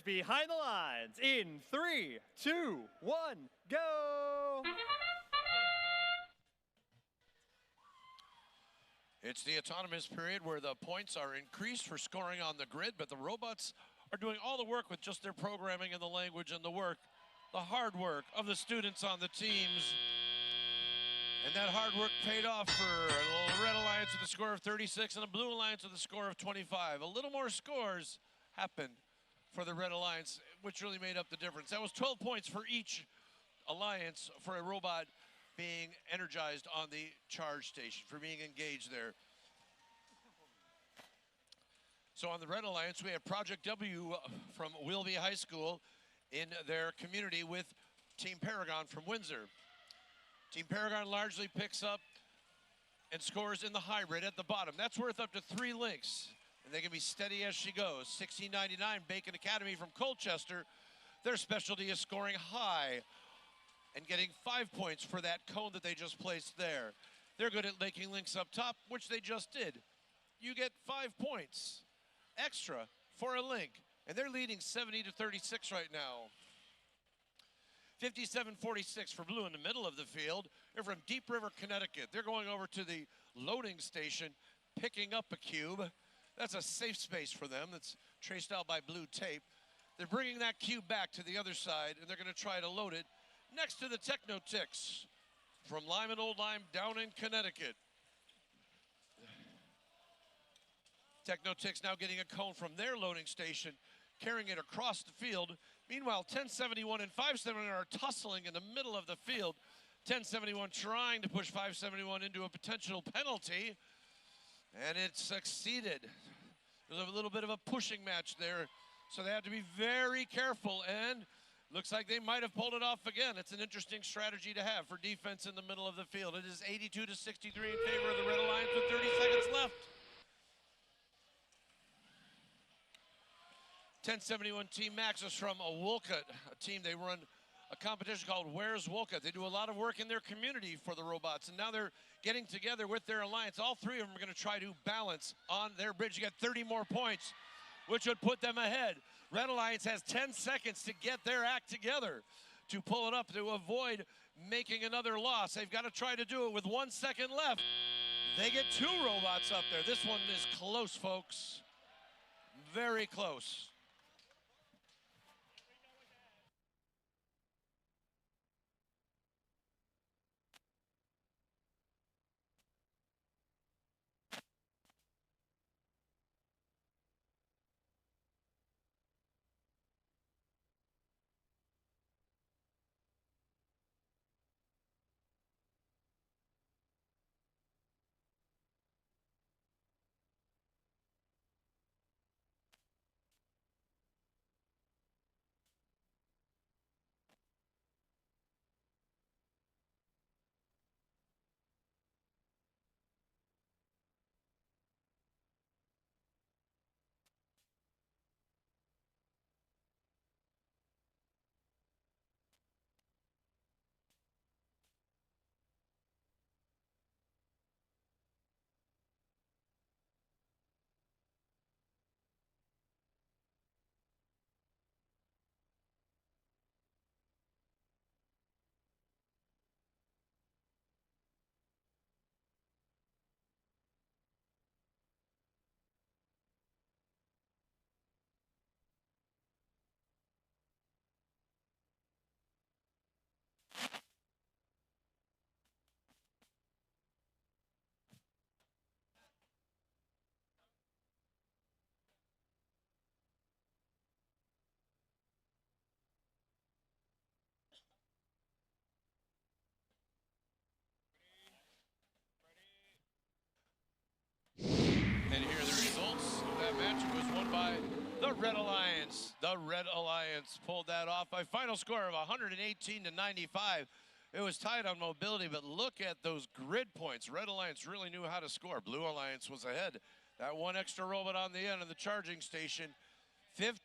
behind the lines in 3, 2, 1, go! It's the autonomous period where the points are increased for scoring on the grid, but the robots are doing all the work with just their programming and the language and the hard work of the students on the teams. And that hard work paid off for a Red Alliance with a score of 36 and a Blue Alliance with a score of 25. A little more scores happened for the Red Alliance, which really made up the difference. That was 12 points for each alliance for a robot being energized on the charge station, for being engaged there. So on the Red Alliance, we have Project W from Wilby High School in their community with Team Paragon from Windsor. Team Paragon largely picks up and scores in the hybrid at the bottom. That's worth up to 3 links, and they can be steady as she goes. 1699 Bacon Academy from Colchester. Their specialty is scoring high and getting 5 points for that cone that they just placed there. They're good at making links up top, which they just did. You get 5 points extra for a link, and they're leading 70-36 right now. 57-46 for Blue in the middle of the field. They're from Deep River, Connecticut. They're going over to the loading station, picking up a cube. That's a safe space for them. That's traced out by blue tape. They're bringing that cube back to the other side, and they're going to try to load it next to the Techno-Ticks from Lyman Old Lyme down in Connecticut. Techno-Ticks now getting a cone from their loading station, carrying it across the field. Meanwhile, 1071 and 571 are tussling in the middle of the field. 1071 trying to push 571 into a potential penalty, and it succeeded. There's a little bit of a pushing match there, so they have to be very careful, and looks like they might have pulled it off again. It's an interesting strategy to have for defense in the middle of the field. It is 82-63 in favor of the Red Alliance with 30 seconds left. 1071 Team Max is from Wolcott, a team. They run a competition called Where's Wolcott. They do a lot of work in their community for the robots, and now they're getting together with their alliance. All 3 of them are going to try to balance on their bridge to get 30 more points, which would put them ahead. Red Alliance has 10 seconds to get their act together to pull it up to avoid making another loss. They've got to try to do it with 1 second left. They get 2 robots up there. This one is close, folks. Very close. And here are the results of that match. It was won by the Red Alliance. The Red Alliance pulled that off by a final score of 118-95. It was tied on mobility, but look at those grid points. Red Alliance really knew how to score. Blue Alliance was ahead. That one extra robot on the end of the charging station, 15.